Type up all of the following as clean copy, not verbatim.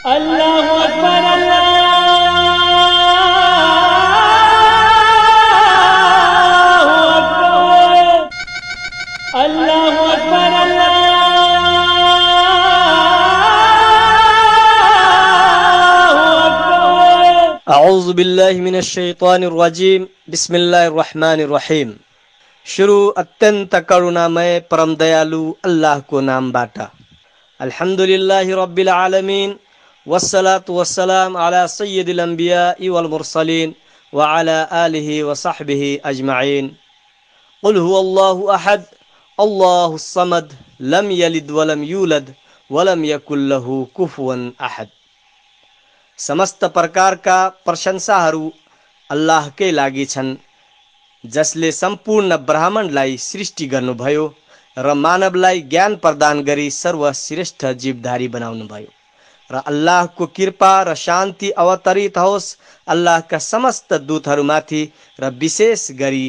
अल्लाहु अकबर अल्लाहु अकबर अऊज़ु बिल्लाहि मिनश शैतानिर रजीम बिस्मिल्लाहिर रहमानिर रहीम। शुरू अत्यंत करुणामय परम दयालु अल्लाह को नामबाट। अल्हम्दुलिल्लाहि रब्बिल आलमीन वस्सलातु वस्सलाम अला सय्यिदिल अंबियाइ वल मुरसलीन व अला आलिहि व सहबिहि अजमाइन। कुल हुवल्लाहु अहद अल्लाहुस समद लम यलिद वलम यूलद वलम यकुल लहु कुफुवन अहद। समस्त प्रकारका प्रशंसाहरू अल्लाहकै लागि छन्, जसले सम्पूर्ण ब्रह्माण्डलाई सृष्टि गर्नुभयो र मानवलाई ज्ञान प्रदान गरी सर्वश्रेष्ठ जीवधारी बनाउनुभयो। र अल्लाहको कृपा र शान्ति अवतरित होस् अल्लाहका समस्त दूतहरूमाथि र विशेष गरी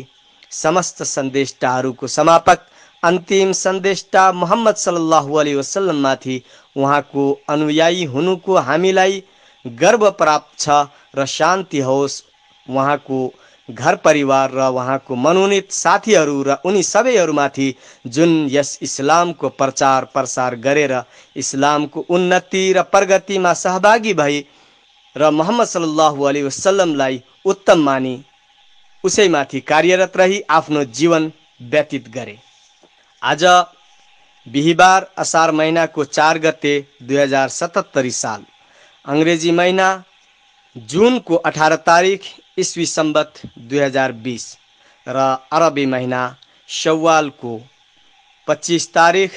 समस्त सन्देष्टाहरूको समापक अन्तिम सन्देष्टा मुहम्मद सल्लल्लाहु अलैहि वसल्लम माथि उहाँको अनुयायी हुनुको हामीलाई गर्व प्राप्त छ र शान्ति होस् उहाँको घर परिवार र उहाँको मनोनीत साथीहरू र उनी सबैहरूमाथि जुन यस इस्लामको प्रचार प्रसार गरेर इस्लामको उन्नति र प्रगतिमा सहभागी भई र मुहम्मद सल्लल्लाहु अलैहि वसल्लमलाई उत्तम मानी उसैमाथि कार्यरत रही आफ्नो जीवन व्यतीत गरे। आज बिहिबार असार महिनाको 4 गते 2077 साल, अंग्रेजी महीना जून को 18 तारीख ईस्वी संबत 2020 र अरबी महीना शव्वाल को 25 तारीख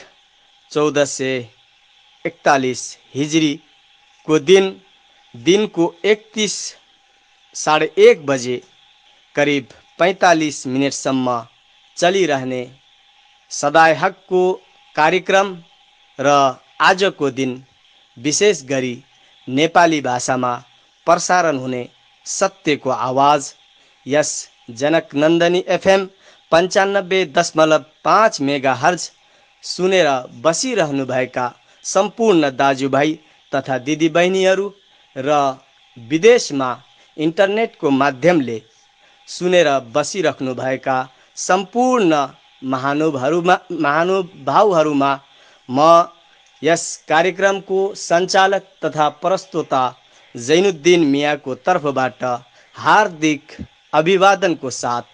1441 हिजरी को दिन को 31 साढ़े 1 बजे करीब 45 मिनटसम्म चलिरहने सदाए हक को कार्यक्रम र आजको दिन विशेष गरी नेपाली भाषामा प्रसारण हुने सत्यको आवाज यस जनक नन्दनी एफएम 95.5 मेगाहर्ज सुनेर बसिरहनुभएका सम्पूर्ण दाजुभाइ तथा दिदीबहिनीहरू र विदेशमा इन्टरनेटको माध्यमले सुनेर बसिराख्नुभएका सम्पूर्ण महानुभावहरूमा म यस कार्यक्रमको सञ्चालक तथा प्रस्तोता जैनुद्दिन मियाको तर्फबाट हार्दिक अभिवादनको साथ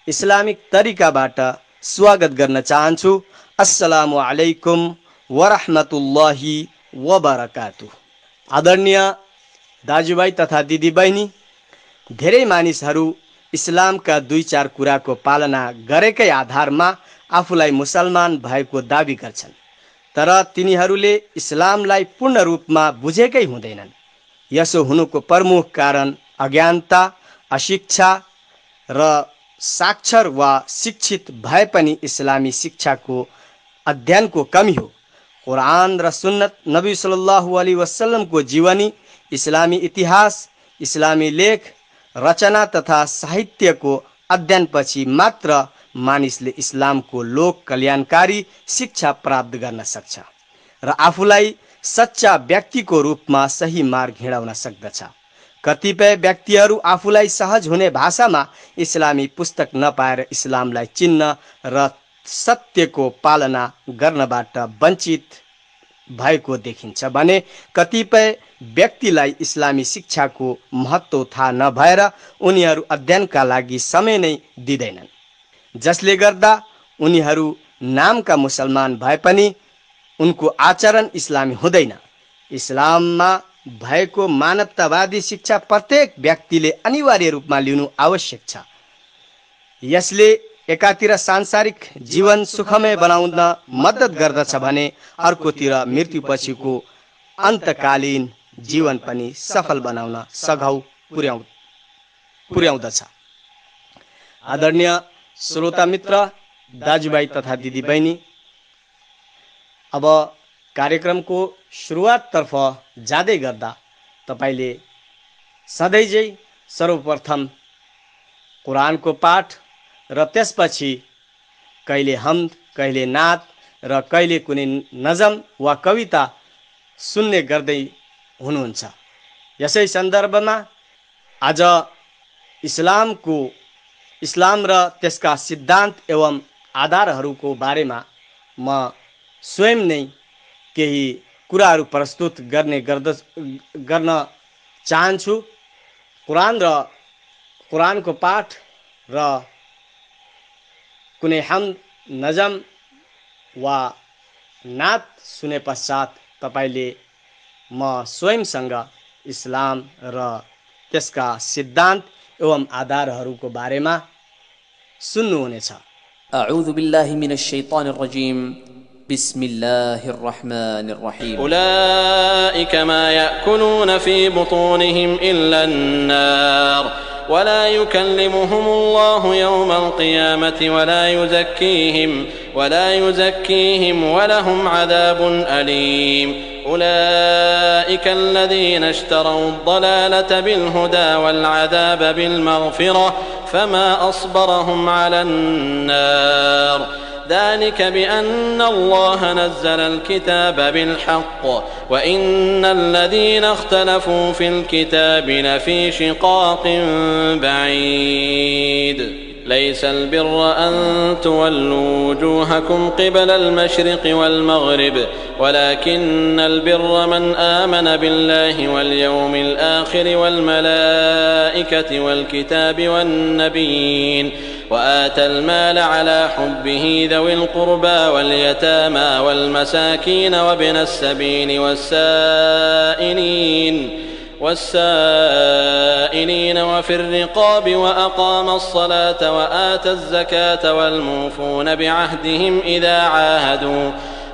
इस्लामिक तरिकाबाट स्वागत गर्न चाहन्छु। अस्सलामु अलैकुम वरहमतुल्लाहि वबरकातुह। आदरणीय दाजुभाइ तथा दिदीबहिनी, धेरै मानिसहरू इस्लामका 2-4 कुराको पालना गरेकै आधारमा आफूलाई मुसलमान भएको दाबी गर्छन्, तर तिनीहरूले इस्लामलाई पूर्ण रूपमा बुझेकै हुँदैनन्। यसो हुनुको प्रमुख कारण अज्ञानता, अशिक्षा र साक्षर वा शिक्षित भए पनि इस्लामी शिक्षाको अध्ययनको कमी हो। कुरान र सुन्नत, नबी सल्लल्लाहु अलैहि वसल्लमको जीवनी, इस्लामी इतिहास, इस्लामी लेख रचना तथा साहित्यको अध्ययनपछि मात्र मानिसले इस्लामको लोक कल्याणकारी शिक्षा प्राप्त गर्न सक्छ र आफूलाई सच्चा व्यक्तिको रूपमा सही मार्ग हिँडाउन सक्दछ। कतिपय व्यक्तिहरू आफूलाई सहज हुने भाषामा इस्लामी पुस्तक नपाएर इस्लामलाई चिन्न र सत्यको पालना गर्नबाट वञ्चित भएको देखिन्छ भने कतिपय व्यक्तिलाई इस्लामी शिक्षाको महत्त्व थाहा नभएर उनीहरू अध्ययनका लागि समय नै दिँदैनन्, जसले गर्दा उनीहरू नामका मुसलमान भए पनि उनको आचरण इस्लामी हुँदैन। इस्लाममा भएको मानवतावादी शिक्षा प्रत्येक व्यक्तिले अनिवार्य रूपमा लिनु आवश्यक छ। यसले एकातिर सांसारिक जीवन सुखमय बनाउन मद्दत गर्दछ भने अर्कोतिर मृत्युपछिको अन्तकालीन जीवन पनि सफल बनाउन सघाउ पुर्याउँदछ। आदरणीय श्रोता मित्र, दाजुभाइ तथा दिदीबहिनी, अब कार्यक्रमको सुरुवाततर्फ जाँदै गर्दा तपाईले सधैँझै सर्वप्रथम कुरानको पाठ र त्यसपछि कहिले हमद, कहिले नात र कहिले कुनै नजम वा कविता सुन्ने गर्दै हुनुहुन्छ। यसै सन्दर्भमा आज इस्लाम र त्यसका सिद्धान्त एवं आधारहरूको बारेमा म स्वयं नै केही कुराहरू प्रस्तुत गर्न चाहन्छु। कुरानको पाठ र कुनै हमद नजम वा नात सुने पश्चात तपाईले म स्वयंसँग इस्लाम र त्यसका सिद्धान्त एवं आधारहरूको बारेमा सुन्नुहुनेछ। أعوذ بالله من الشيطان الرجيم بسم الله الرحمن الرحيم أولئك ما يأكلون في بطونهم إلا النار ولا يكلمهم الله يوم القيامة ولا يزكيهم ولهم عذاب أليم أولئك الذين اشتروا الضلالة بالهدى والعذاب بالمغفرة فما أصبرهم على النار ذلك بأن الله نزل الكتاب بالحق وإن الذين اختلفوا في الكتاب لفي شقاق بعيد ليس البر أن تولوا وجوهكم قبل المشرق والمغرب ولكن البر من آمن بالله واليوم الآخر والملائكة والكتاب والنبيين وآتى المال على حبه ذوي القربى واليتامى والمساكين وابن السبيل والسائلين وفي الرقاب وأقام الصلاة وآتى الزكاة والموفون بعهدهم إذا عاهدوا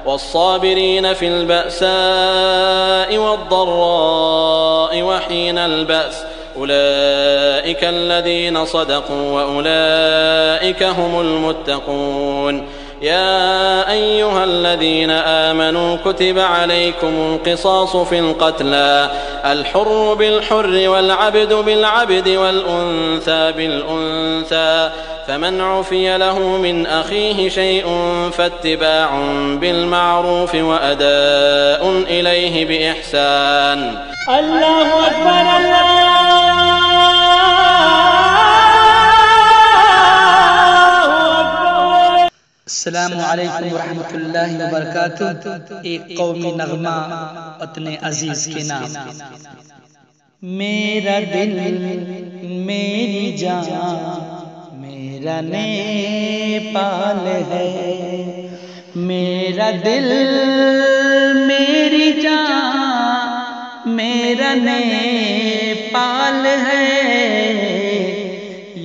والصابرين في البأساء والضراء وحين البأس أولئك الذين صدقوا وأولئك هم المتقون يا أيها الذين آمنوا كتب عليكم القصاص في القتلى الحر بالحر والعبد بالعبد والأنثى بالأنثى فمن عفي له من أخيه شيء فاتباع بالمعروف وأداء إليه بإحسان. الله أكبر अस्सलामु अलैकुम वरहमतुल्लाहि वबरकातुह। एक कौमी नगमा अपने अजीज के नाम। मेरा दिल मेरी जान मेरा नेपाल है, मेरा दिल मेरी जान मेरा नेपाल है,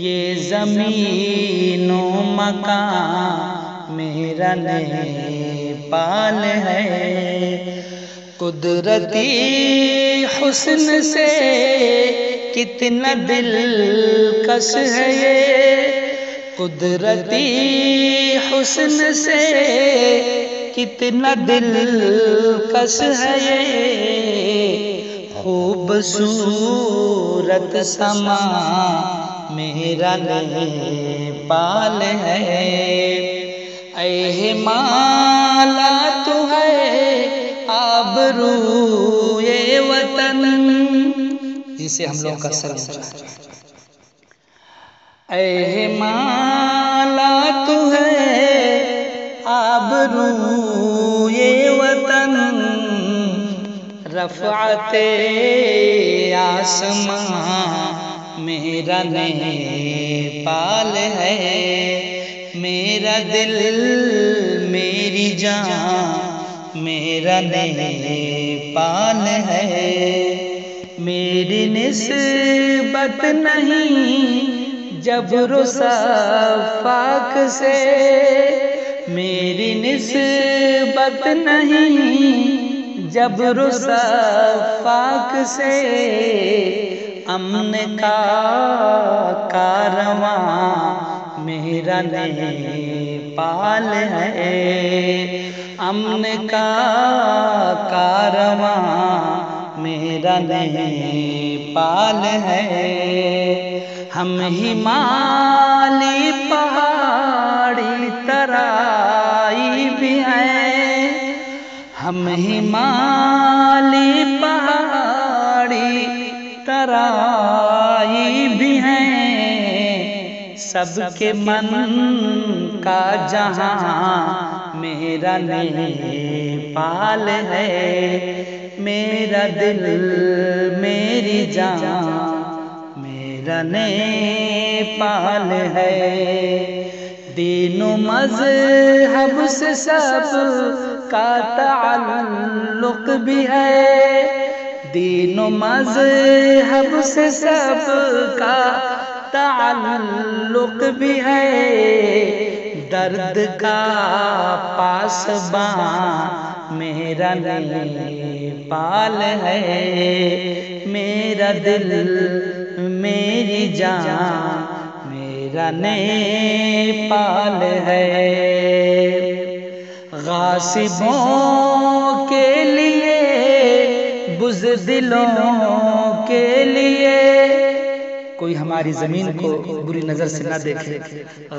ये ज़मीनो मकान मेरा नेपाल है। कुदरती हुस्न से कितना दिलकश है ये, कुदरती हुस्न से कितना दिलकश है ये, खूबसूरत समा मेरा नेपाल है। ऐ माला तू है आबरूए वतन, जिसे हम लोग का सर ऊंचा है। ऐ माला तू है आबरूए वतन, रफ़अते आसमां मेरा नेपाल है। मेरा दिल मेरी जान मेरा नेपाल है। मेरी निस्बत नहीं जबरो सफ़ाक से, मेरी निस्बत नहीं जबरो सफ़ाक से, अमन का कारवां मेरा नेपाल है। अमन का कारवां मेरा नेपाल है। हम हिमालय पहाड़ी तराई भी हैं, हम हिमालय पहाड़ी तराई भी हैं, सबके मन का जहां मेरा नेपाल है। मेरा दिल मेरी जान मेरा नेपाल है। दीनो मज़हब से सब का ताल्लुक भी है, दीनो मज़हब से सब का ताल्लुक भी है। दर्द का पासबां मेरा नेपाल है। मेरा दिल मेरी जान मेरा नेपाल है। गासिबों के लिए बुज़दिलों के लिए कोई हमारी जमीन को बुरी नजर से ना देखे।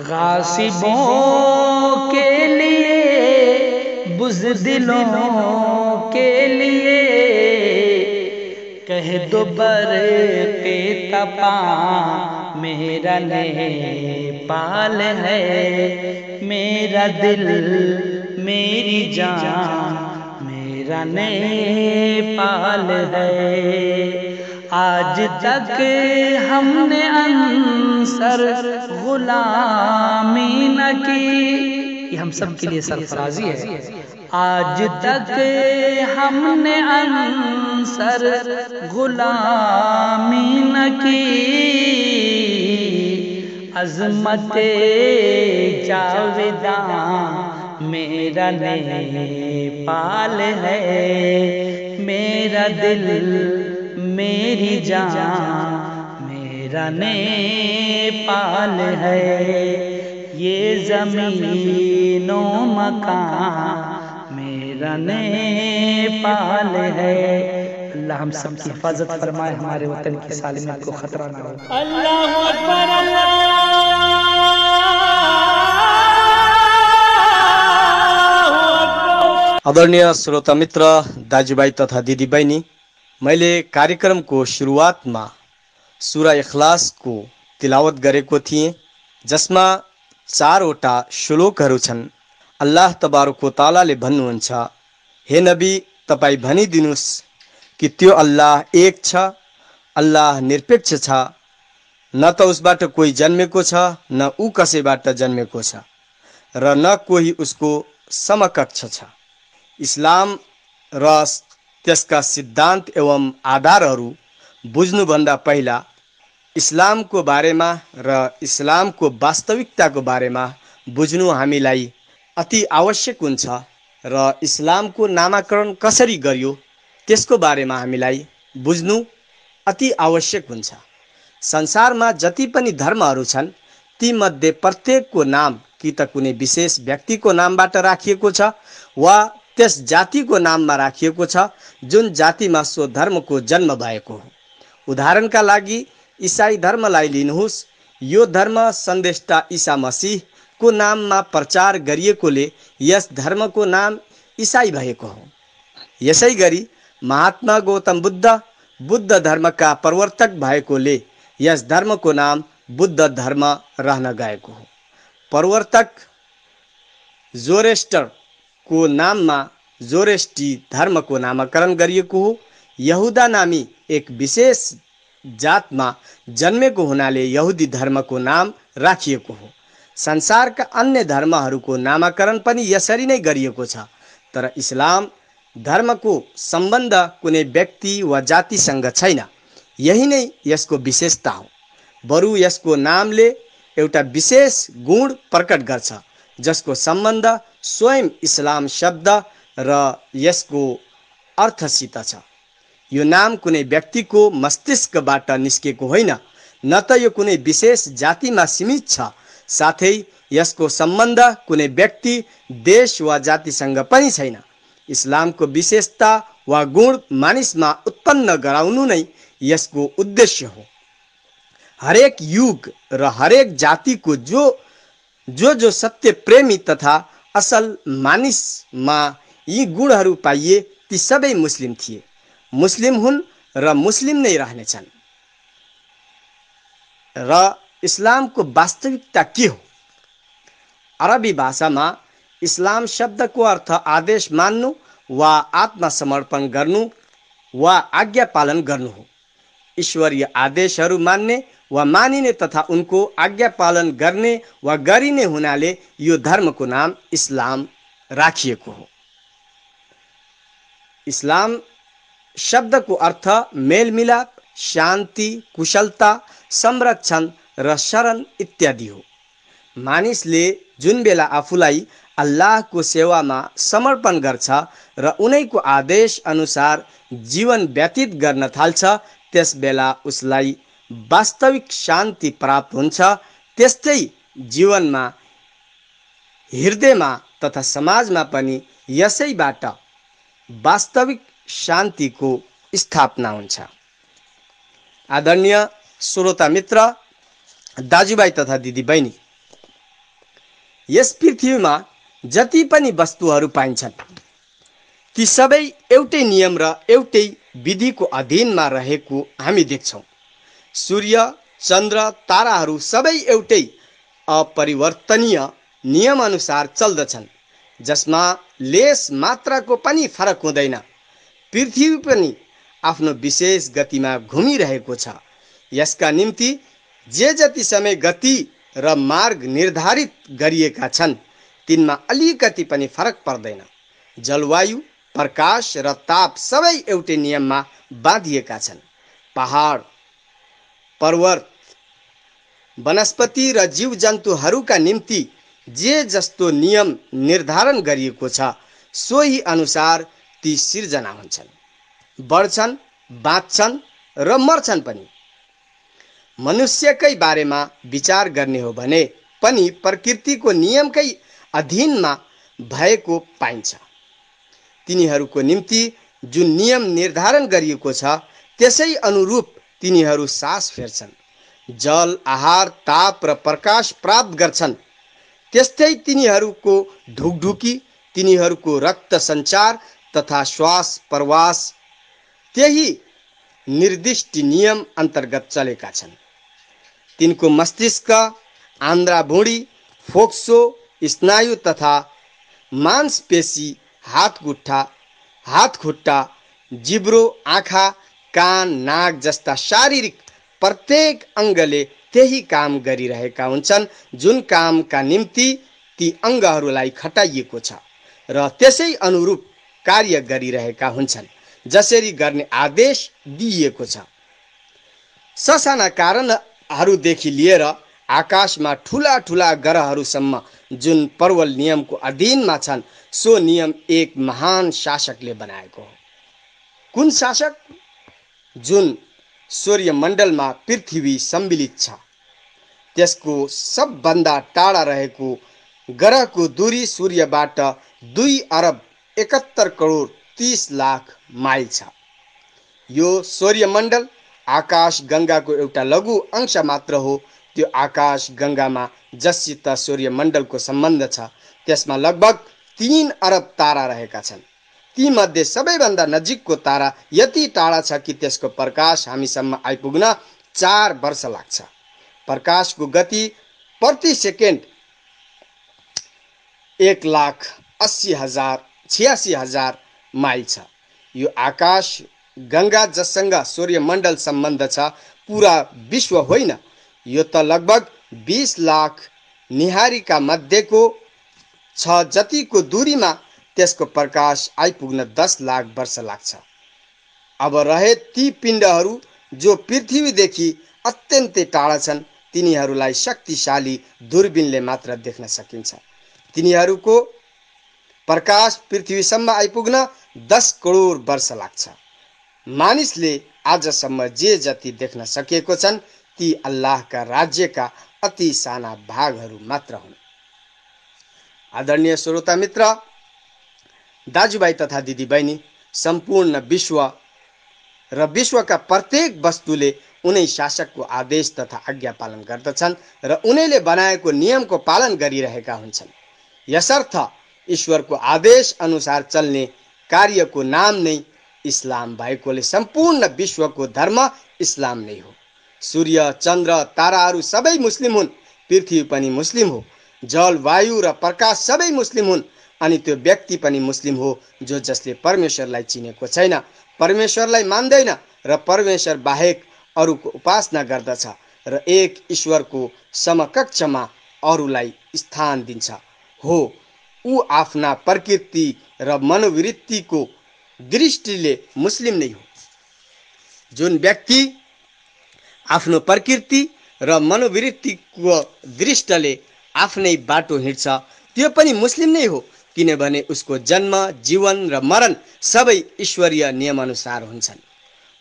गासिबों के लिए बुज़दिलों के लिए कह दो बरक़े तपा मेरा नेपाल है। मेरा दिल मेरी जान मेरा नेपाल है। आज तक हमने अंसर गुलामी न की, ये हम सब के लिए सरफराजी है। आज तक हमने अंसर गुलामी न की, अज़मते जावेदां मेरा नेपाल है। मेरा दिल मेरी जान मेरा नेपाल है। ये ज़मीनो मकान मेरा नेपाल है। अल्लाह हम सब की हिफाजत फरमाए, हमारे वतन की सालमियत को खतरा ना हो। अल्लाहु अकबर, अल्लाहु अकबर। आदरणीय श्रोता मित्र, दाजुभाइ तथा दिदीबहिनी, मैले कार्यक्रमको सुरुवातमा सुरा इखलासको तिलावत गरेको थिएँ, जसमा 4 वटा श्लोकहरू छन्। अल्लाह तबारक व तआलाले भन्नुहुन्छ, हे नबी, तपाईँ भनिदिनुस् कि त्यो अल्लाह एक छ, अल्लाह निरपेक्ष छ, न त उसबाट कोही जन्मेको छ न ऊ कसैबाट जन्मेको छ र न कोही उसको समकक्ष छ। इस्लाम र त्यसका सिद्धान्त एवं आधारहरू बुझ्नुभन्दा पहिला इस्लामको बारेमा र इस्लामको वास्तविकताको बारेमा बुझ्नु हामीलाई अति आवश्यक हुन्छ र इस्लामको नामाकरण कसरी गरियो त्यसको बारेमा हामीलाई बुझ्नु अति आवश्यक हुन्छ। संसारमा जति पनि धर्महरू छन् तीमध्ये प्रत्येकको नाम कि त कुनै विशेष व्यक्तिको नामबाट राखिएको छ वा त्यस जातिको नाममा राखिएको छ जुन जातिमा सो धर्मको जन्म भएको हो। उदाहरणका लागि ईसाई धर्मलाई लिनुहोस्। यो धर्म सन्देष्टा ईसा मसीहको नाममा प्रचार गरिएकोले यस धर्मको नाम ईसाई भएको हो। यसै गरी महात्मा गौतम बुद्ध धर्मका प्रवर्तक भएकोले यस धर्मको नाम बुद्ध धर्म रहन गएको हो। प्रवर्तक जोरेस्टरको नाममा जोरेस्टी धर्मको नामकरण गरिएको हो। यहुदा नामी एक विशेष जातमा जन्मेको हुनाले यहुदी धर्मको नाम राखिएको हो। संसारका अन्य धर्महरूको नामकरण पनि यसरी नै गरिएको छ। तर इस्लाम धर्मको सम्बन्ध कुनै व्यक्ति वा जातिसँग छैन। यही नै यसको विशेषता हो। बरु यसको नामले एउटा विशेष गुण प्रकट गर्छ जसको सम्बन्ध स्वयं इस्लाम शब्द र यसको अर्थसित छ। यो नाम कुनै व्यक्तिको मस्तिष्कबाट निस्केको होइन, न त यो कुनै विशेष जातिमा सीमित छ। साथै यसको सम्बन्ध कुनै व्यक्ति, देश वा जातिसँग पनि छैन। इस्लामको विशेषता वा गुण मानिसमा उत्पन्न गराउनु नै यसको उद्देश्य हो। हरेक युग र हरेक जातिको जो सत्य प्रेमी तथा असल मानिसमा यी गुणहरू पाइए ती सबै मुस्लिम थिए, मुस्लिम हुन् र मुस्लिम नै रहनेछन्। र इस्लामको वास्तविकता के हो? अरबी भाषामा इस्लाम शब्दको अर्थ आदेश मान्नु वा आत्मसमर्पण गर्नु वा आज्ञा पालन गर्नु हो। ईश्वरीय आदेशहरू मान्ने वा मानिने तथा उनको आज्ञा पालन गर्ने वा गरिने हुनाले यो धर्मको नाम इस्लाम राखिएको हो। इस्लाम शब्दको अर्थ मेलमिलाप, शान्ति, कुशलता, संरक्षण र शरण इत्यादि हो। मानिसले जुन बेला आफूलाई अल्लाहको सेवामा समर्पण गर्छ र उनैको आदेश अनुसार जीवन व्यतीत गर्न थाल्छ, त्यस बेला उसलाई वास्तविक शान्ति प्राप्त हुन्छ। त्यस्तै जीवनमा, हृदयमा तथा समाजमा पनि यसैबाट वास्तविक शान्तिको स्थापना हुन्छ। आदरणीय श्रोता मित्र, दाजुभाइ तथा दिदीबहिनी, यस पृथ्वीमा जति पनि वस्तुहरू पाइन्छन् ती सबै एउटै नियम र एउटै विधिको अधीनमा रहेको हामी देख्छौँ। सूर्य, चन्द्र, ताराहरू सबै एउटै अपरिवर्तनीय नियमअनुसार चल्दछन्, जसमा लेस मात्राको पनि फरक हुँदैन। पृथ्वी पनि आफ्नो विशेष गतिमा घुमिरहेको छ। यसका निम्ति जे जति समय, गति र मार्ग निर्धारित गरिएका छन् तिनमा अलिकति पनि फरक पर्दैन। जलवायु, प्रकाश र ताप सबै एउटै नियममा बाँधिएका छन्। पहाड, पर्वत, वनस्पति र जीवजन्तुहरूका निम्ति जे जस्तो नियम निर्धारण गरिएको छ सोही अनुसार ती सिर्जना हुन्छन्, बढ्छन्, बाँच्छन् र मर्छन् पनि। मनुष्यकै बारेमा विचार गर्ने हो भने पनि प्रकृतिको नियमकै अधीनमा भएको पाइन्छ। तिनीहरूको निम्ति जुन नियम निर्धारण गरिएको छ त्यसै अनुरूप तिनीहरू सास फेर्छन्, जल, आहार, ताप र प्रकाश प्राप्त गर्छन्। त्यस्तै तिनीहरूको ढुकढुकी, तिनीहरूको रक्त सञ्चार तथा श्वास प्रवास त्यही निर्दिष्ट नियम अन्तर्गत चलेका छन्। तिनको मस्तिष्क, आन्द्राभुँडी, फोक्सो, स्नायु तथा मांसपेशी, हात खुट्टा, जिब्रो, आँखा, कान, नाक जस्ता शारीरिक प्रत्येक अङ्गले त्यही काम गरिरहेका हुन्छन् जुन कामका निम्ति ती अङ्गहरूलाई खटाइएको छ र त्यसै अनुरूप कार्य गरिरहेका हुन्छन् जसरी गर्ने आदेश दिइएको छ। ससाना कारणहरूदेखि लिएर आकाशमा ठुला ठुला ग्रहहरूसम्म जुन प्रबल नियमको अधीनमा छन् सो नियम एक महान शासकले बनाएको हो। कुन शासक? जुन सूर्यमण्डलमा पृथ्वी सम्मिलित छ त्यसको सबभन्दा टाढा रहेको ग्रहको दूरी सूर्यबाट 2,71,30,00,000 माइल छ। यो सूर्यमण्डल आकाश गङ्गाको एउटा लघु अंश मात्र हो। त्यो आकाश गङ्गामा जससित सूर्यमण्डलको सम्बन्ध छ त्यसमा लगभग 3 अरब तारा रहेका छन्। ती मध्ये सबैभन्दा नजिकको तारा यति टाढा छ कि त्यसको प्रकाश हामीसम्म आइपुग्न 4 वर्ष लाग्छ। प्रकाशको गति प्रति सेकेन्ड 1,86,000 माइल छ। यो आकाश गङ्गा जससँग सूर्यमण्डल सम्बन्ध छ पुरा विश्व होइन, यो त लगभग 20 लाख निहारीका मध्येको छ जतिको दूरीमा त्यसको प्रकाश आइपुग्न 10 लाख वर्ष लाग्छ। अब रहे ती पिण्डहरू जो पृथ्वीदेखि अत्यन्तै टाढा छन् तिनीहरूलाई शक्तिशाली दूरबीनले मात्र देख्न सकिन्छ। तिनीहरूको प्रकाश पृथ्वीसम्म आइपुग्न 10 करोड वर्ष लाग्छ। मानिसले आजसम्म जे जति देख्न सकेको छन् ती अल्लाहका राज्यका अति साना भागहरू मात्र हुन्। आदरणीय श्रोता मित्र, दाजुभाइ तथा दिदीबहिनी, सम्पूर्ण विश्व र विश्वका प्रत्येक वस्तुले उनै शासकको आदेश तथा आज्ञा पालन गर्दछन् र उनैले बनाएको नियमको पालन गरिरहेका हुन्छन्। यसर्थ ईश्वरको आदेश अनुसार चल्ने कार्यको नाम नै इस्लाम भएकोले सम्पूर्ण विश्वको धर्म इस्लाम नै हो। सूर्य, चन्द्र, ताराहरू सबै मुस्लिम हुन्। पृथ्वी पनि मुस्लिम हो। जल, वायु र प्रकाश सबै मुस्लिम हुन्। अनि त्यो व्यक्ति पनि मुस्लिम हो जसले परमेश्वरलाई चिनेको छैन, परमेश्वरलाई मान्दैन र परमेश्वर बाहेक अरूको उपासना गर्दछ र एक ईश्वरको समकक्षमा अरूलाई स्थान दिन्छ। हो, ऊ आफ्ना प्रकृति र मनोवृत्तिको दृष्टिले मुस्लिम नै हो। जुन व्यक्ति आफ्नो प्रकृति र मनोवृत्तिको दृष्टिले आफ्नै बाटो हिँड्छ त्यो पनि मुस्लिम नै हो, किनभने उसको जन्म, जीवन र मरण सबै ईश्वरीय नियमअनुसार हुन्छन्।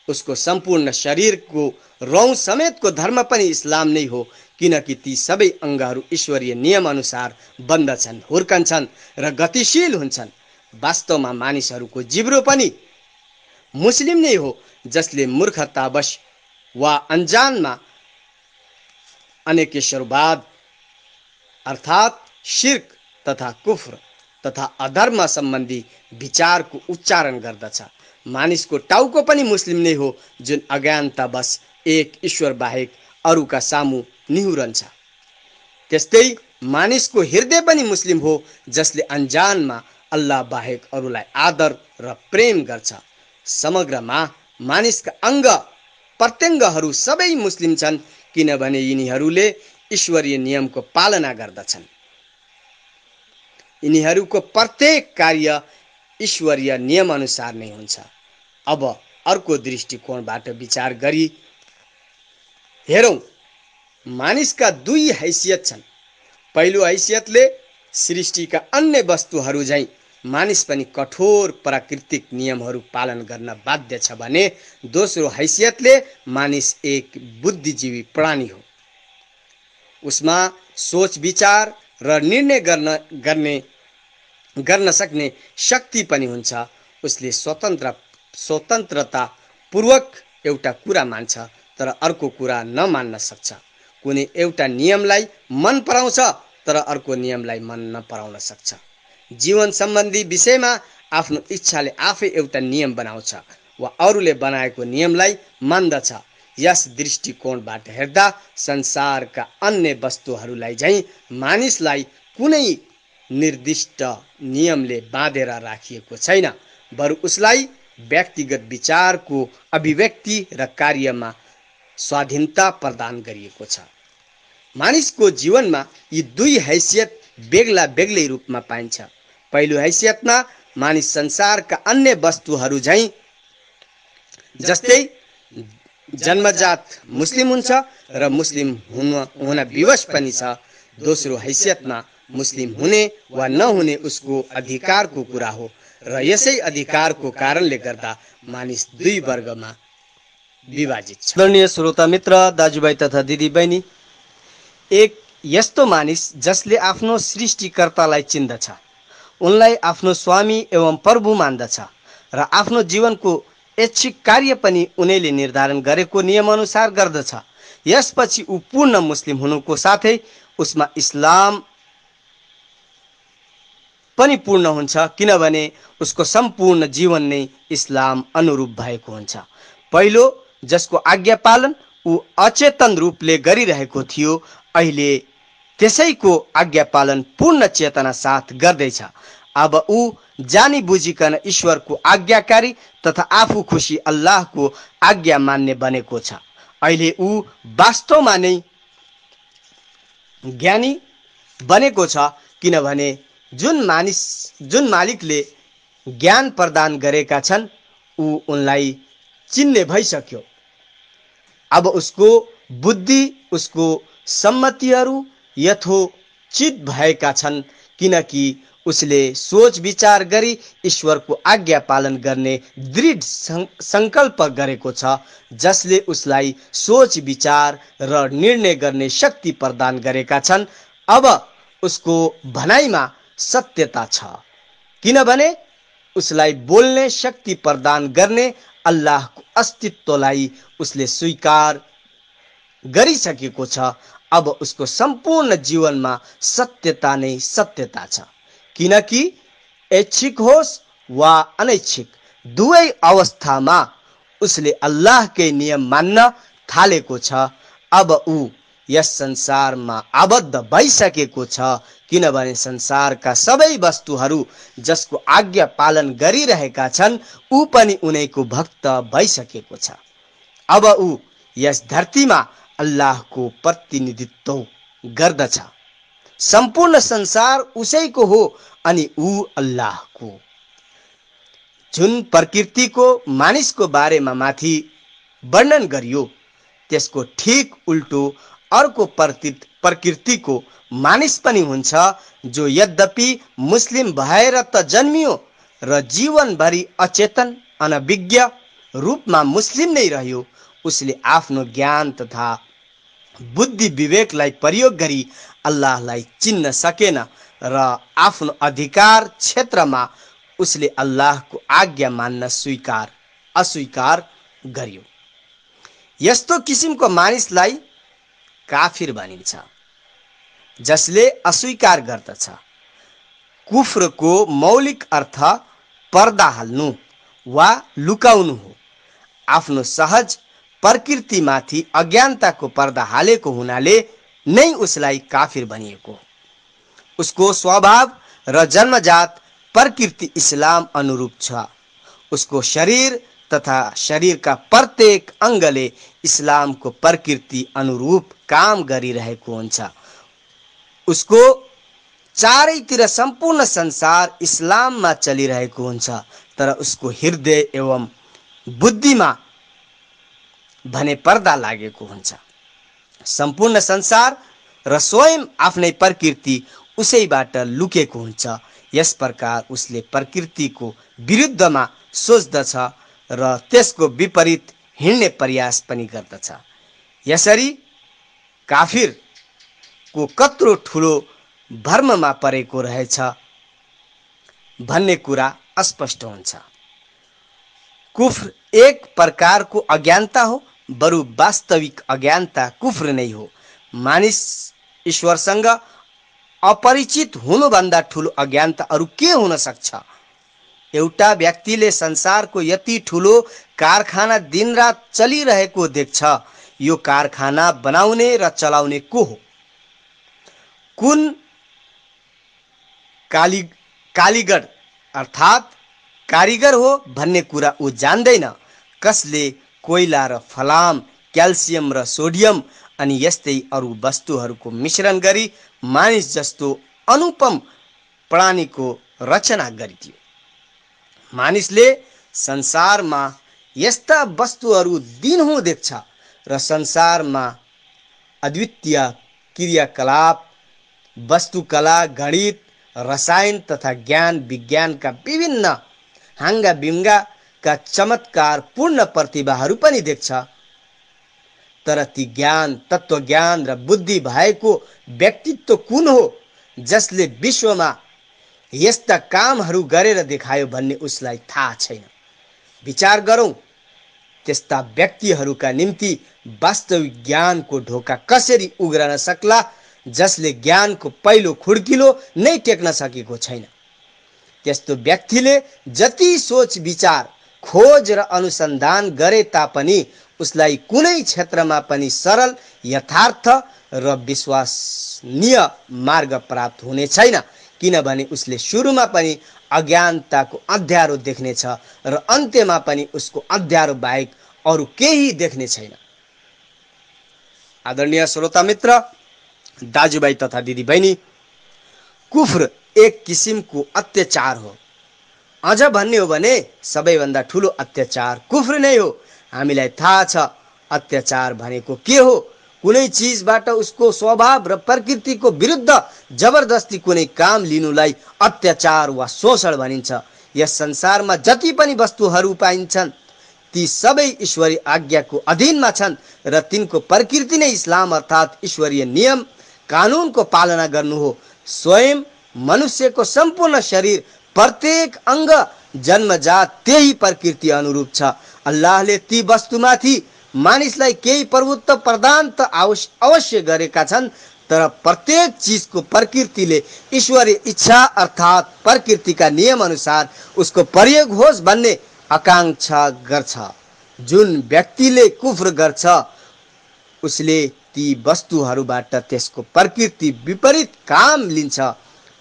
उसको सम्पूर्ण शरीरको रौँ समेतको धर्म पनि इस्लाम नै हो, किनकि ती सबै अङ्गहरू ईश्वरीय नियमअनुसार बन्दछन्, हुर्कन्छन् र गतिशील हुन्छन्। वास्तवमा मानिसहरूको जिब्रो पनि मुस्लिम नै हो, जसले मूर्खतावश वा अनजानमा अनेकेश्वरवाद अर्थात् शिर्क तथा कुफ्र तथा अधर्म सम्बन्धी विचारको उच्चारण गर्दछ। मानिसको टाउको पनि मुस्लिम नै हो, जुन अज्ञानतावश एक ईश्वर बाहेक अरूका सामु निहुरन्छ। त्यस्तै मानिसको हृदय पनि मुस्लिम हो, जसले अनजानमा अल्लाह बाहेक अरूलाई आदर र प्रेम गर्छ। समग्रमा मानिसका अङ्ग प्रत्यङ्गहरू सबै मुस्लिम छन्, किनभने यिनीहरूले ईश्वरीय नियमको पालना गर्दछन्। यिनीहरूको प्रत्येक कार्य ईश्वरीय नियमअनुसार नै हुन्छ। अब अर्को दृष्टिकोणबाट विचार गरी हेरौँ। मानिसका दुई हैसियत छन्। पहिलो हैसियतले सृष्टिका अन्य वस्तुहरू झैँ मानिस पनि कठोर प्राकृतिक नियमहरू पालन गर्न बाध्य छ भने दोस्रो हैसियतले मानिस एक बुद्धिजीवी प्राणी हो। उसमा सोच विचार र निर्णय गर्न सक्ने शक्ति पनि हुन्छ। उसले स्वतन्त्रतापूर्वक एउटा कुरा मान्छ तर अर्को कुरा नमान्न सक्छ। कुनै एउटा नियमलाई मन पराउँछ तर अर्को नियमलाई मन नपराउन सक्छ। जीवन सम्बन्धी विषयमा आफ्नो इच्छाले आफै एउटा नियम बनाउँछ वा अरूले बनाएको नियमलाई मान्दछ। यस दृष्टिकोणबाट हेर्दा संसारका अन्य वस्तुहरूलाई झैँ मानिसलाई कुनै निर्दिष्ट नियमले बाँधेर राखिएको छैन, बरु उसलाई व्यक्तिगत विचारको अभिव्यक्ति र कार्यमा स्वाधीनता प्रदान गरिएको छ। मानिसको जीवनमा यी दुई हैसियत बेग्ला बेग्लै रूपमा पाइन्छ। पहिलो हैसियतमा मानिस संसारका अन्य वस्तुहरू झैँ जस्तै जन्मजात मुस्लिम हुन्छ र मुस्लिम हुन विवश पनि छ। दोस्रो हैसियतमा मुस्लिम हुने वा नहुने उसको अधिकारको कुरा हो र यसै अधिकारको कारणले गर्दा मानिस दुई वर्गमा विभाजित छ। आदरणीय श्रोता मित्र, दाजुभाइ तथा दिदीबहिनी, एक यस्तो मानिस जसले आफ्नो सृष्टिकर्तालाई चिन्दछ, उनलाई आफ्नो स्वामी एवं प्रभु मान्दछ र आफ्नो जीवनको ऐच्छिक कार्य पनि उनैले निर्धारण गरेको नियमअनुसार गर्दछ। यसपछि ऊ पूर्ण मुस्लिम हुनुको साथै उसमा इस्लाम पनि पूर्ण हुन्छ, किनभने उसको सम्पूर्ण जीवन नै इस्लाम अनुरूप भएको हुन्छ। पहिलो, जसको आज्ञा पालन ऊ अचेतन रूपले गरिरहेको थियो, अहिले त्यसैको आज्ञा पालन पूर्ण चेतना साथ गर्दैछ। अब ऊ जानी बुझिकन ईश्वरको आज्ञाकारी तथा आफू खुसी अल्लाहको आज्ञा मान्ने बनेको छ। अहिले ऊ वास्तवमा नै ज्ञानी बनेको छ, किनभने जुन मालिकले ज्ञान प्रदान गरेका छन् ऊ उनलाई चिन्ने भइसक्यो। अब उसको बुद्धि, उसको सम्मतिहरू यथोचित भएका छन्, किनकि उसले सोच विचार गरी ईश्वरको आज्ञा पालन गर्ने दृढ संकल्प गरेको छ, जसले उसलाई सोच विचार र निर्णय गर्ने शक्ति प्रदान गरेका छन्। अब उसको भनाइमा सत्यता छ, किनभने उसलाई बोल्ने शक्ति प्रदान गर्ने अल्लाहको अस्तित्वलाई उसले स्वीकार गरिसकेको छ। अब उसको सम्पूर्ण जीवनमा सत्यता नै सत्यता छ, किनकि ऐच्छिक होस् वा अनैच्छिक दुवै अवस्थामा उसले अल्लाहकै नियम मान्न थालेको छ। अब ऊ यस संसारमा आबद्ध भइसकेको छ, किनभने संसारका सबै वस्तुहरू जसको आज्ञा पालन गरिरहेका छन् ऊ पनि उनैको भक्त भइसकेको छ। अब ऊ यस धरतीमा अल्लाहको प्रतिनिधित्व गर्दछ। सम्पूर्ण संसार उसैको हो अनि ऊ अल्लाहको। जुन प्रकृतिको मानिसको बारेमा माथि वर्णन गरियो त्यसको ठीक उल्टो अर्को प्रकृतिको मानिस पनि हुन्छ, जो यद्यपि मुस्लिम भएर त जन्मियो र जीवनभरि अचेतन अनभिज्ञ रूपमा मुस्लिम नै रह्यो। उसले आफ्नो ज्ञान तथा बुद्धि विवेकलाई प्रयोग गरी अल्लाहलाई चिन्न सकेन र आफ्नो अधिकार क्षेत्रमा उसले अल्लाहको आज्ञा मान्न अस्वीकार गर्यो। यस्तो किसिमको मानिसलाई काफिर भनिन्छ, जसले अस्वीकार गर्दछ। कुफ्रको मौलिक अर्थ पर्दा हाल्नु वा लुकाउनु हो। आफ्नो सहज प्रकृतिमाथि अज्ञानताको पर्दा हालेको हुनाले नै उसलाई काफिर भनिएको। उसको स्वभाव र जन्मजात प्रकृति इस्लाम अनुरूप छ। उसको शरीर तथा शरीरका प्रत्येक अङ्गले इस्लामको प्रकृति अनुरूप काम गरिरहेको हुन्छ। उसको चारैतिर सम्पूर्ण संसार इस्लाममा चलिरहेको हुन्छ, तर उसको हृदय एवं बुद्धिमा भने पर्दा लागेको हुन्छ। सम्पूर्ण संसार र स्वयं आफ्नै प्रकृति उसैबाट लुकेको हुन्छ। यस प्रकार उसले प्रकृतिको विरुद्धमा सोच्दछ र त्यसको विपरीत हिँड्ने प्रयास पनि गर्दछ। यसरी काफिरको कत्रो ठुलो भ्रममा परेको रहेछ भन्ने कुरा स्पष्ट हुन्छ। कुफ्र एक प्रकारको अज्ञानता हो, बरु वास्तविक अज्ञानता कुफ्र नै हो। मानिस ईश्वरसँग अपरिचित हुनुभन्दा ठुलो अज्ञानता अरू के हुन सक्छ? एउटा व्यक्तिले संसारको यति ठुलो कारखाना दिनरात चलिरहेको देख्छ। यो कारखाना बनाउने र चलाउने को हो? कुन कालीगर अर्थात् कारिगर हो भन्ने कुरा ऊ जान्दैन। कसले कोइला र फलाम, क्याल्सियम र सोडियम अनि यस्तै अरू वस्तुहरूको मिश्रण गरी मानिस जस्तो अनुपम प्राणीको रचना गरिदियो। मानिसले संसारमा यस्ता वस्तुहरू दिनहुँ देख्छ र संसारमा अद्वितीय क्रियाकलाप, वस्तुकला, गणित, रसायन तथा ज्ञान विज्ञानका विभिन्न हाङ्गा बिङ्गाका चमत्कार पूर्ण प्रतिभाहरू पनि देख्छ। तर ती ज्ञान, तत्त्वज्ञान र बुद्धि भएको व्यक्तित्व कुन हो जसले विश्वमा यस्ता कामहरू गरेर देखायो भन्ने उसलाई थाहा छैन। विचार गरौँ, त्यस्ता व्यक्तिहरूका निम्ति वास्तविक ज्ञानको ढोका कसरी उग्रन सक्ला जसले ज्ञानको पहिलो खुड्किलो नै टेक्न सकेको छैन। त्यस्तो व्यक्तिले जति सोच विचार, खोज र अनुसन्धान गरे तापनि उसलाई कुनै क्षेत्रमा पनि सरल, यथार्थ र विश्वसनीय मार्ग प्राप्त हुने छैन, किनभने उसले सुरुमा पनि अज्ञानताको अँध्यारो देख्नेछ र अन्त्यमा पनि उसको अँध्यारो बाहेक अरू केही देख्ने छैन। आदरणीय श्रोता मित्र, दाजुभाइ तथा दिदीबहिनी, कुफ्र एक किसिमको अत्याचार हो। अझ भन्ने हो भने सबैभन्दा ठुलो अत्याचार कुफ्र नै हो। हामीलाई थाहा छ अत्याचार भनेको के हो। कुनै चिजबाट उसको स्वभाव र प्रकृतिको विरुद्ध जबरजस्ती कुनै काम लिनुलाई अत्याचार वा शोषण भनिन्छ। यस संसारमा जति पनि वस्तुहरू पाइन्छन् ती सबै ईश्वरीय आज्ञाको अधीनमा छन् र तिनको प्रकृति नै इस्लाम अर्थात् ईश्वरीय नियम कानुनको पालना गर्नु हो। स्वयं मनुष्यको सम्पूर्ण शरीर, प्रत्येक अङ्ग जन्मजात त्यही प्रकृति अनुरूप छ। अल्लाहले ती वस्तुमाथि मानिसलाई केही प्रभुत्व प्रदान त अवश्य गरेका छन्, तर प्रत्येक चिजको प्रकृतिले ईश्वरीय इच्छा अर्थात् प्रकृतिका नियम अनुसार उसको प्रयोग होस् भन्ने आकांक्षा गर्छ। जुन व्यक्तिले कुफ्र गर्छ उसले ती वस्तुहरूबाट त्यसको प्रकृति विपरीत काम लिन्छ।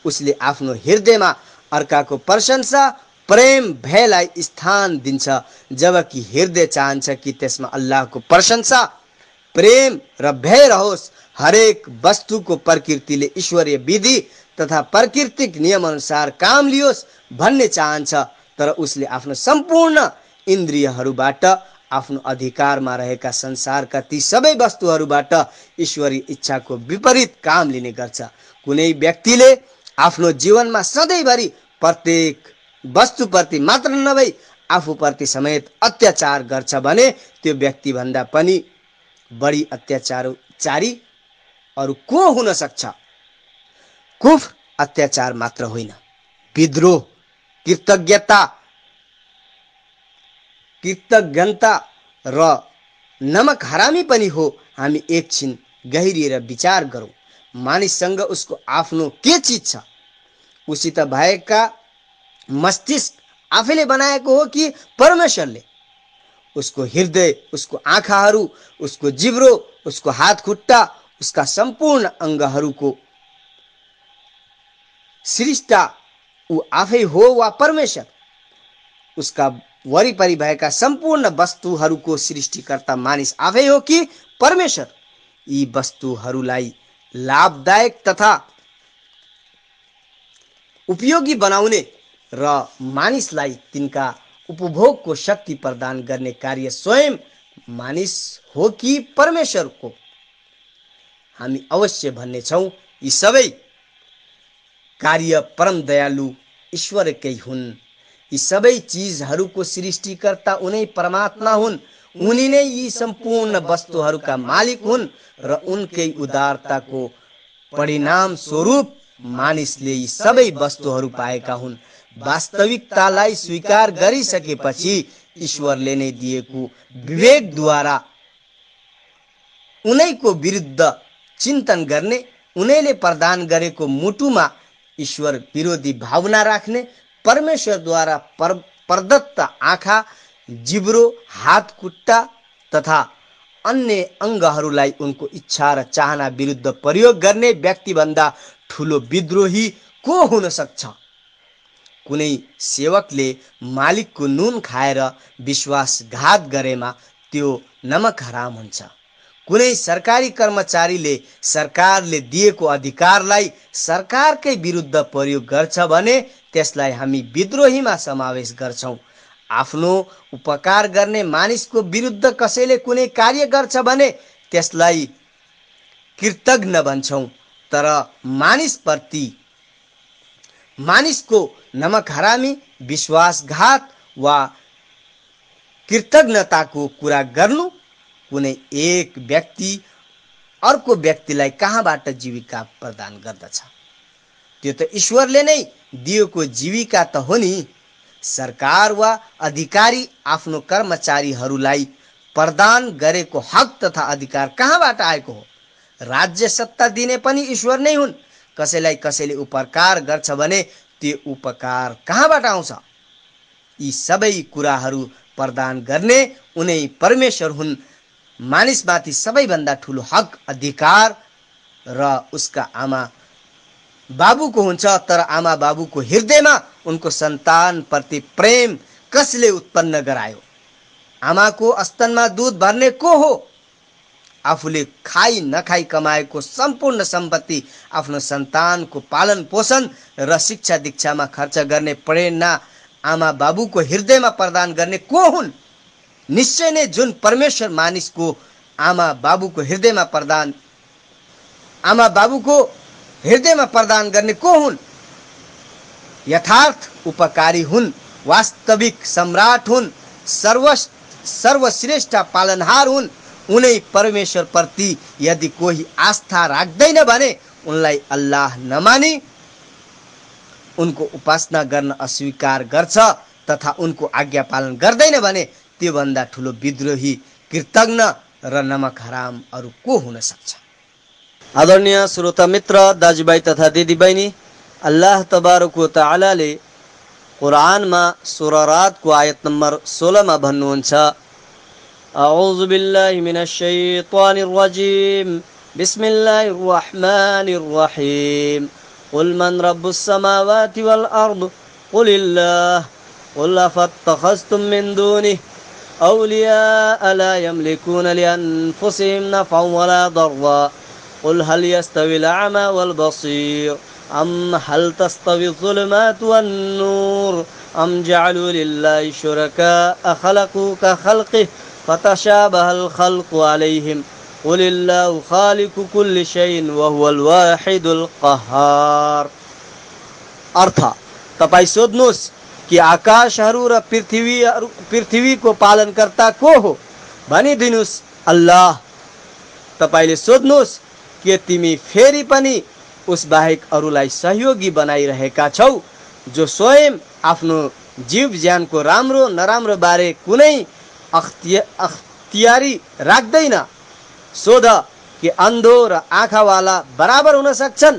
उसले आफ्नो हृदयमा अर्काको प्रशंसा प्रेम भयलाई स्थान दिन्छ, जबकि हृदय चाहन्छ कि त्यसमा अल्लाहको प्रशंसा प्रेम र भय रहोस्। हरेक वस्तुको प्रकृतिले ईश्वरीय विधि तथा प्राकृतिक नियम अनुसार काम लियोस् भन्ने चाहन्छ, तर उसले आफ्नो सम्पूर्ण इन्द्रियहरूबाट आफ्नो अधिकारमा रहेका संसारका ती सबै वस्तुहरूबाट ईश्वरीय इच्छाको विपरीत काम लिने गर्छ। कुनै व्यक्तिले आफ्नो जीवनमा सधैँभरि प्रत्येक वस्तुप्रति मात्र नभई आफूप्रति समेत अत्याचार गर्छ भने त्यो व्यक्तिभन्दा पनि बढी अत्याचारी अरू को हुन सक्छ? कुफ्र अत्याचार मात्र होइन, विद्रोह, कृतज्ञता र नमक हरामी पनि हो। हामी एकछिन गहिरिएर विचार गरौँ, मानिससँग उसको आफ्नो के चिज छ? उसित भएका मस्तिष्क आफैले बनाएको हो कि परमेश्वरले? उसको हृदय, उसको आँखाहरू, उसको जिब्रो, उसको हात खुट्टा, उसका सम्पूर्ण अङ्गहरूको सृष्टा ऊ आफै हो वा परमेश्वर? उसका वरिपरि भएका सम्पूर्ण वस्तुहरूको सृष्टिकर्ता मानिस आफै हो कि परमेश्वर? यी वस्तुहरूलाई लाभदायक तथा उपयोगी बनाउने र मानिसलाई तिनका उपभोगको शक्ति प्रदान गर्ने कार्य स्वयं मानिस हो कि परमेश्वरको? हामी अवश्य भन्ने छौँ, यी सबै कार्य परम दयालु ईश्वरकै हुन्। यी सबै चिजहरूको सृष्टिकर्ता उनै परमात्मा हुन्। उनी नै यी सम्पूर्ण वस्तुहरूका मालिक हुन् र उनकै उदारताको परिणाम स्वरूप मानिसले यी सबै वस्तुहरू पाएका हुन्। वास्तविकतालाई स्वीकार गरिसकेपछि ईश्वरले नै दिएको विवेकद्वारा उनैको विरुद्ध चिन्तन गर्ने, उनैले प्रदान गरेको मुटुमा ईश्वर विरोधी भावना राख्ने, परमेश्वरद्वारा प्रदत्त आँखा, जिब्रो, हात खुट्टा तथा अन्य अङ्गहरूलाई उनको इच्छा र चाहना विरुद्ध प्रयोग गर्ने व्यक्तिभन्दा ठुलो विद्रोही को हुन सक्छ? कुनै सेवकले मालिकको नुन खाएर विश्वासघात गरेमा त्यो नमक हराम हुन्छ। कुनै सरकारी कर्मचारीले सरकारले दिएको अधिकारलाई सरकारकै विरुद्ध प्रयोग गर्छ भने त्यसलाई हामी विद्रोहीमा समावेश गर्छौँ। आफ्नो उपकार गर्ने मानिसको विरुद्ध कसैले कुनै कार्य गर्छ भने त्यसलाई कृतज्ञ भन्छौँ, तर मानिसको नमक हरामी, विश्वासघात वा कृतज्ञताको कुरा गर्नु कुनै एक व्यक्ति अर्को व्यक्तिलाई कहाँबाट जीविका प्रदान गर्दछ? त्यो त ईश्वरले नै दिएको जीविका त हो नि। सरकार वा अधिकारी आफ्नो कर्मचारीहरूलाई प्रदान गरेको हक तथा अधिकार कहाँबाट आएको हो? राज्य सत्ता दिने पनि ईश्वर नै हुन्। कसैले उपकार गर्छ भने त्यो उपकार कहाँबाट आउँछ? यी सबै कुराहरू प्रदान गर्ने उनै परमेश्वर हुन्। मानिसमाथि सबैभन्दा ठुलो हक, अधिकार र उसका आमा बाबुको हुन्छ, तर आमा बाबुको हृदयमा उनको सन्तान प्रति प्रेम कसले उत्पन्न गरायो? आमाको स्तनमा दूध भर्ने को हो? आफूले खाई नखाई कमाएको सम्पूर्ण सम्पत्ति आफ्नो सन्तानको पालन पोषण र शिक्षा दीक्षामा खर्च गर्ने प्रेरणा आमा बाबुको हृदयमा प्रदान गर्ने को हुन्? निश्चय नै जुन परमेश्वर मानिसको आमा बाबुको हृदयमा प्रदान गर्ने को हुन्? यथार्थ उपकारी हुन्, वास्तविक सम्राट हुन्, सर्वश्रेष्ठ पालनहार हुन्। उनै परमेश्वर प्रति यदि कोही आस्था राख्दैन भने उनलाई अल्लाह नमानी उनको उपासना गर्न अस्वीकार गर्छ तथा उनको आज्ञा पालन गर्दैन भने त्यो भन्दा ठुलो विद्रोही, कृतज्ञ र नमक हराम अरू को हुन सक्छ? आदरणीय श्रोता मित्र, दाजुभाइ तथा दिदीबहिनी, अल्लाह तबारक व तआलाले कुरानमा सूरा रात को आयत नम्बर 16 मा भन्नुहुन्छ, أعوذ بالله من الشيطان الرجيم بسم الله الرحمن الرحيم قل من رب السماوات والأرض قل الله قل أفاتخذتم من دونه أولياء لا يملكون لأنفسهم نفعا ولا ضرا قل هل يستوي الأعمى والبصير أم هل تستوي الظلمات والنور أم جعلوا لله شركاء خلقوا كخلقه فتشابه الخلق عليهم قل الله خالق كل شيء وهو الواحد القهار। अर्थ तपाई सोध्नुहोस् कि आकाशहरू र पृथ्वीको पालनकर्ता को हो? भनिदिनुस् अल्लाह। तपाईले सोध्नुहोस् के तिमी फेरि पनि उस बाहेक अरूलाई सहयोगी बनाइरहेका छौ जो स्वयं आफ्नो जीव ज्यानको राम्रो नराम्रो बारे कुनै अख्तियारी राख्दैन। सोध के अन्धो र आँखावाला बराबर हुन सक्छन्?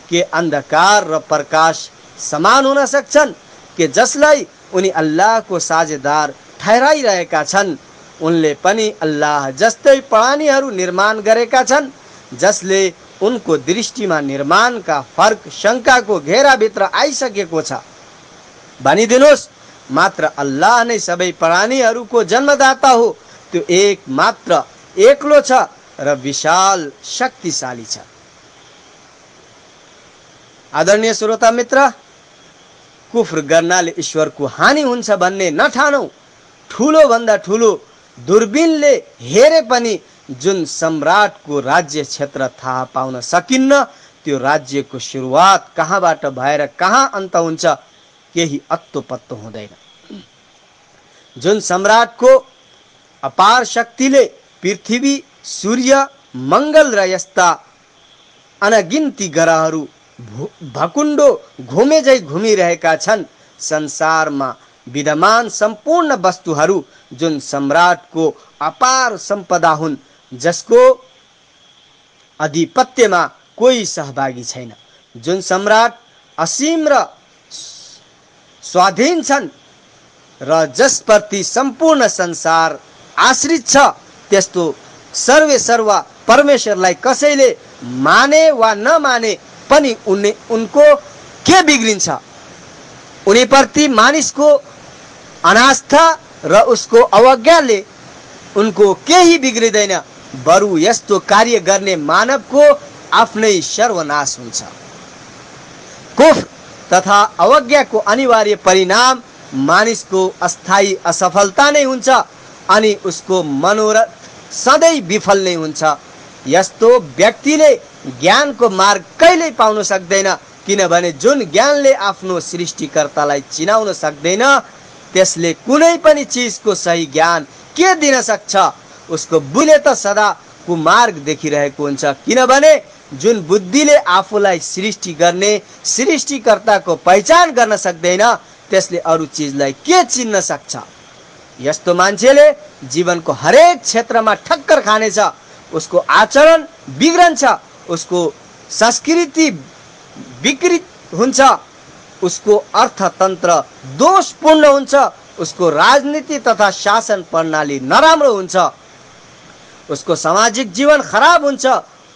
के अन्धकार र प्रकाश समान हुन सक्छन्? के जसलाई उनी अल्लाहको साझेदार ठहराइरहेका छन् उनले पनि अल्लाह जस्तै प्राणीहरू निर्माण गरेका छन् जसले उनको दृष्टिमा निर्माणका फर्क शङ्काको घेराभित्र आइसकेको छ। भनिदिनुहोस् मात्र अल्लाह नै सबै प्राणीहरूको जन्मदाता हो। त्यो एक मात्र एक्लो छ र विशाल शक्तिशाली छ। आदरणीय श्रोता मित्र, कुफ्र गर्नाले ईश्वरको हानि हुन्छ भन्ने नठानौ। ठुलो भन्दा ठुलो दूरबीनले हेरे पनि जुन सम्राटको राज्य क्षेत्र थाहा पाउन सकिन्न त्यो राज्यको सुरुवात कहाँबाट भएर कहाँ अन्त हुन्छ केही अत्तो पत्तो हुँदैन। जुन सम्राटको अपार शक्तिले पृथ्वी, सूर्य, मंगल र यस्ता अनगिन्ती ग्रहहरू भकुण्डो घुमेझै घुमिरहेका छन्, संसारमा विद्यमान सम्पूर्ण वस्तुहरू जुन सम्राटको अपार सम्पदा हुन् जसको अधिपत्यमा कोही सहभागी छैन, जुन सम्राट असीम र स्वाधीन छन् र जसप्रति सम्पूर्ण संसार आश्रित छ, त्यस्तो सर्वेसर्वा परमेश्वरलाई कसैले माने वा नमाने पनि उनको के बिग्रिन्छ? उनीप्रति मानिसको अनास्था र उसको अवज्ञाले उनको केही बिग्रिँदैन, बरु यस्तो कार्य गर्ने मानवको आफ्नै सर्वनाश हुन्छ। कुफ्र तथा अवज्ञाको अनिवार्य परिणाम मानिसको अस्थायी असफलता नै हुन्छ अनि उसको मनोरथ सधैँ विफल नै हुन्छ। यस्तो व्यक्तिले ज्ञानको मार्ग कहिल्यै पाउन सक्दैन, किनभने जुन ज्ञानले आफ्नो सृष्टिकर्तालाई चिनाउन सक्दैन त्यसले कुनै पनि चिजको सही ज्ञान के दिन सक्छ? उसको बुद्धिले त सदा कुमार्ग देखिरहेको हुन्छ, किनभने जुन बुद्धिले आफूलाई सृष्टि गर्ने सृष्टिकर्ताको पहिचान गर्न सक्दैन त्यसले अरू चिजलाई के चिन्न सक्छ? यस्तो मान्छेले जीवनको हरेक क्षेत्रमा ठक्कर खानेछ। उसको आचरण बिग्रन्छ, उसको संस्कृति विकृत हुन्छ, उसको अर्थतन्त्र दोषपूर्ण हुन्छ, उसको राजनीति तथा शासन प्रणाली नराम्रो हुन्छ, उसको सामाजिक जीवन खराब हुन्छ,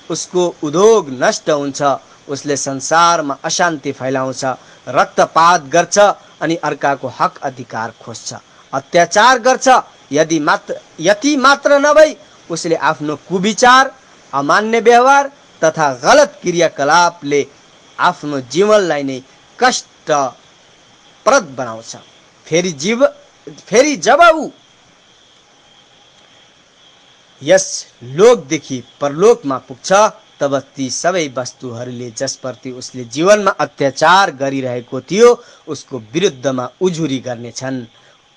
उसको उद्योग नष्ट हुन्छ, उसले संसारमा अशान्ति फैलाउँछ, रक्तपात गर्छ अनि अर्काको हक अधिकार खोज्छ, अत्याचार गर्छ। यति मात्र नभई उसले आफ्नो कुविचार, अमान्य व्यवहार तथा गलत क्रियाकलापले आफ्नो जीवनलाई नै कष्टप्रद बनाउँछ। फेरि जब ऊ यस लोकदेखि परलोकमा पुग्छ तब ती सबै वस्तुहरूले जसप्रति उसले जीवनमा अत्याचार गरिरहेको थियो उसको विरुद्धमा उजुरी गर्नेछन्।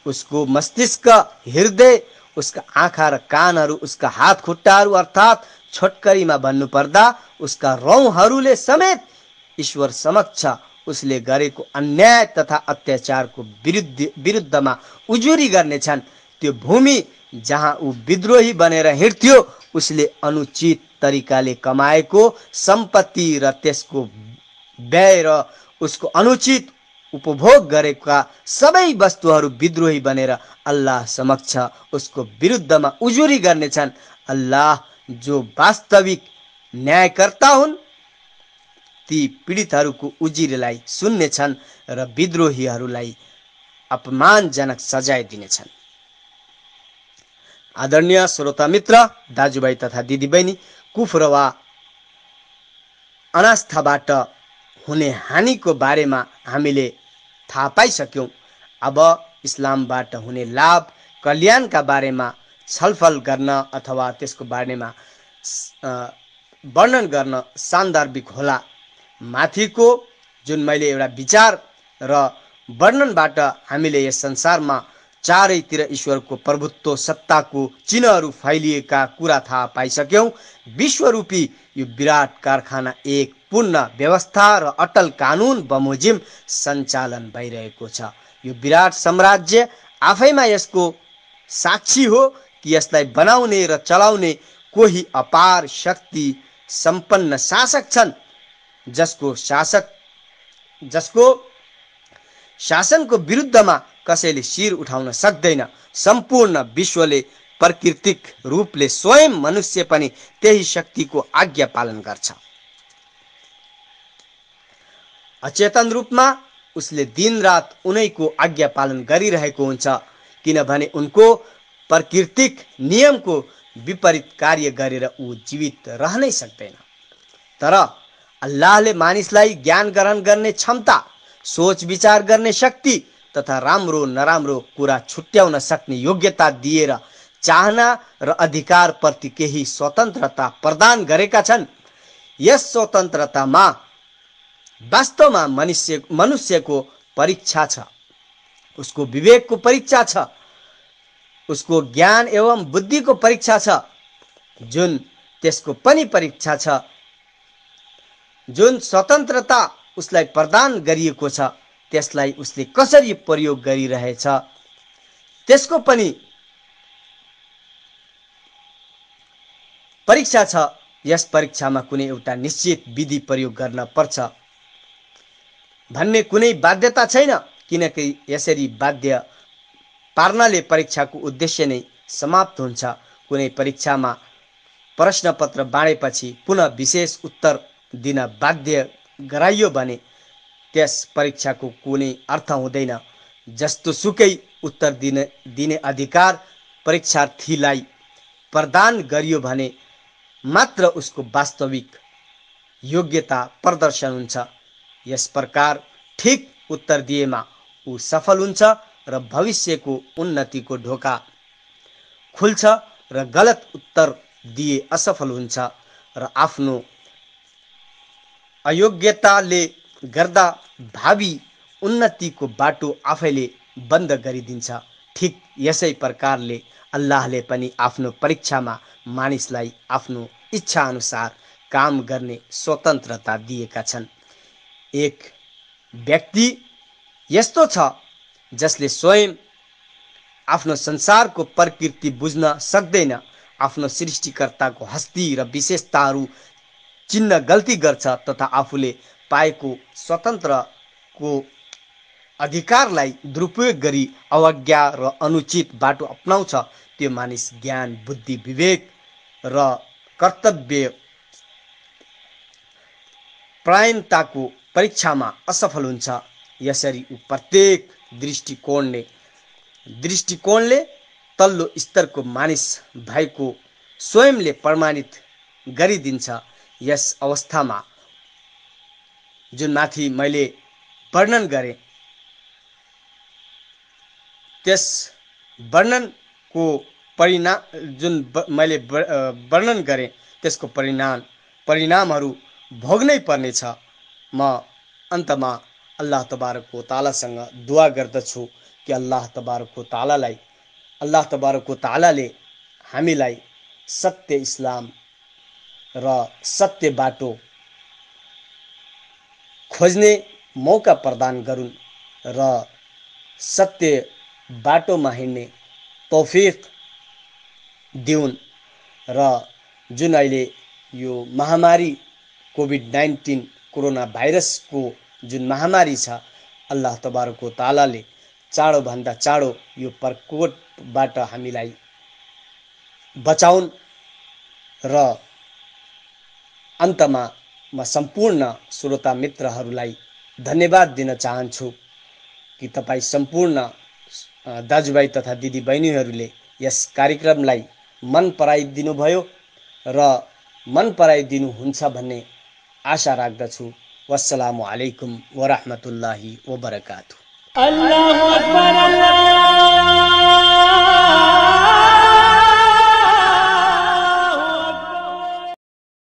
उसको मस्तिष्क, हृदय, उसका आँखा र कानहरू, उसका हात खुट्टाहरू अर्थात् छोटकरीमा भन्नुपर्दा उसका रौँहरूले समेत ईश्वर समक्ष उसले गरेको अन्याय तथा अत्याचारको विरुद्धमा उजुरी गर्नेछन्। त्यो भूमि जहाँ ऊ विद्रोही बनेर हिँड्थ्यो उसले अनुचित तरिकाले कमाएको सम्पत्ति र त्यसको व्यय र उसको अनुचित उपभोग गरेका सबै वस्तुहरू विद्रोही बनेर अल्लाह समक्ष उसको विरुद्धमा उजुरी गर्नेछन्। अल्लाह जो वास्तविक न्यायकर्ता हुन् ती पीडितहरूको उजुरीलाई सुन्नेछन् र विद्रोहीहरूलाई अपमानजनक सजाय दिनेछन्। आदरणीय श्रोता मित्र, दाजुभाइ तथा दिदीबहिनी, कुफ्र वा अनास्थाबाट हुने हानिको बारेमा हामीले थाहा पाइसक्यौं। अब इस्लामबाट हुने लाभ कल्याणका बारेमा छलफल गर्न अथवा त्यसको बारेमा वर्णन गर्न सान्दर्भिक होला। माथिको जुन मैले एउटा विचार र वर्णनबाट हामीले यस संसारमा चारैतिर ईश्वरको प्रभुत्व सत्ताको चिन्हहरू फैलिएका कुरा थाहा पाइसक्यौं। विश्वरूपी यो विराट कारखाना एक पूर्ण व्यवस्था र अटल कानुन बमोजिम सञ्चालन भइरहेको छ। यो विराट साम्राज्य आफैमा यसको साक्षी हो कि यसलाई बनाउने र चलाउने कोही अपार शक्ति सम्पन्न शासक छन्, जसको शासनको विरुद्धमा कसैले शिर उठाउन सक्दैन। सम्पूर्ण विश्वले प्राकृतिक रूपले स्वयं मनुष्य पनि त्यही शक्तिको आज्ञा पालन गर्छ। अचेतन रूपमा उसले दिनरात उनैको आज्ञा पालन गरिरहेको हुन्छ, किनभने उनको प्राकृतिक नियमको विपरीत कार्य गरेर ऊ जीवित रहनै सक्दैन। तर अल्लाहले मानिसलाई ज्ञान ग्रहण गर्ने क्षमता, सोच विचार गर्ने शक्ति तथा राम्रो नराम्रो कुरा छुट्याउन सक्ने योग्यता दिएर चाहना र अधिकार प्रति केही स्वतन्त्रता प्रदान गरेका छन्। यस स्वतन्त्रतामा वास्तवमा मनुष्यको परीक्षा छ, उसको विवेकको परीक्षा छ, उसको ज्ञान एवं बुद्धिको परीक्षा छ, जुन त्यसको पनि परीक्षा छ। जुन स्वतन्त्रता उसलाई प्रदान गरिएको छ त्यसलाई उसले कसरी प्रयोग गरिरहेछ त्यसको पनि परीक्षा छ। यस परीक्षामा कुनै एउटा निश्चित विधि प्रयोग गर्न पर्छ भन्ने कुनै बाध्यता छैन, किनकि यसरी बाध्य पार्नाले परीक्षाको उद्देश्य नै समाप्त हुन्छ। कुनै परीक्षामा प्रश्नपत्र बाँडेपछि पुनः विशेष उत्तर दिन बाध्य गराइयो भने त्यस परीक्षाको कुनै अर्थ हुँदैन। जस्तो सुकै उत्तर दिने अधिकार परीक्षार्थीलाई प्रदान गरियो भने मात्र उसको वास्तविक योग्यता प्रदर्शन हुन्छ। यस प्रकार ठीक उत्तर दिएमा ऊ सफल हुन्छ र भविष्यको उन्नतिको ढोका खुल्छ, र गलत उत्तर दिए असफल हुन्छ र आफ्नो अयोग्यताले गर्दा भावी उन्नतिको बाटो आफैले बन्द गरिदिन्छ। ठीक यसै प्रकारले अल्लाहले पनि आफ्नो परीक्षामा मानिसलाई आफ्नो इच्छा अनुसार काम गर्ने स्वतन्त्रता दिएका छन्। एक व्यक्ति यस्तो छ जसले स्वयं आफ्नो संसारको प्रकृति बुझ्न सक्दैन, आफ्नो सृष्टिकर्ताको हस्ती र विशेषताहरू चिन्न गल्ती गर्छ तथा आफूले पाएको स्वतन्त्रको अधिकारलाई दुरुपयोग गरी अवज्ञा र अनुचित बाटो अपनाउँछ। त्यो मानिस ज्ञान, बुद्धि, विवेक र कर्तव्य परायणताको परीक्षामा असफल हुन्छ। यसरी ऊ प्रत्येक दृष्टिकोणले तल्लो स्तरको मानिस भएको स्वयंले प्रमाणित गरिदिन्छ। यस अवस्थामा जुन माथि मैले वर्णन गरेँ त्यस वर्णनको वर्णन गरेँ त्यसको परिणामहरू भोग्नै पर्नेछ। म अन्तमा अल्लाह तबारक व तालासँग दुआ गर्दछु कि अल्लाह तबारक व तालाले हामीलाई सत्य इस्लाम र सत्य बाटो खोज्ने मौका प्रदान गरून् र सत्य बाटोमा हिँड्ने तौफिक दिउन् र जुन अहिले यो महामारी कोभिड-19 कोरोना भाइरसको जुन महामारी छ अल्लाह तबारक व तआलाले चाँडो भन्दा चाँडो यो प्रकोपबाट हामीलाई बचाउन् र अन्तमा म सम्पूर्ण श्रोता मित्रहरूलाई धन्यवाद दिन चाहन्छु कि तपाईँ सम्पूर्ण दाजुभाइ तथा दिदीबहिनीहरूले यस कार्यक्रमलाई मन पराइदिनु भयो र मन पराइदिनुहुन्छ भन्ने आशा राख्दछु। वस्सलामु अलैकुम व रहमतुल्लाहि व बरकातुहू। अल्लाहु अकबर।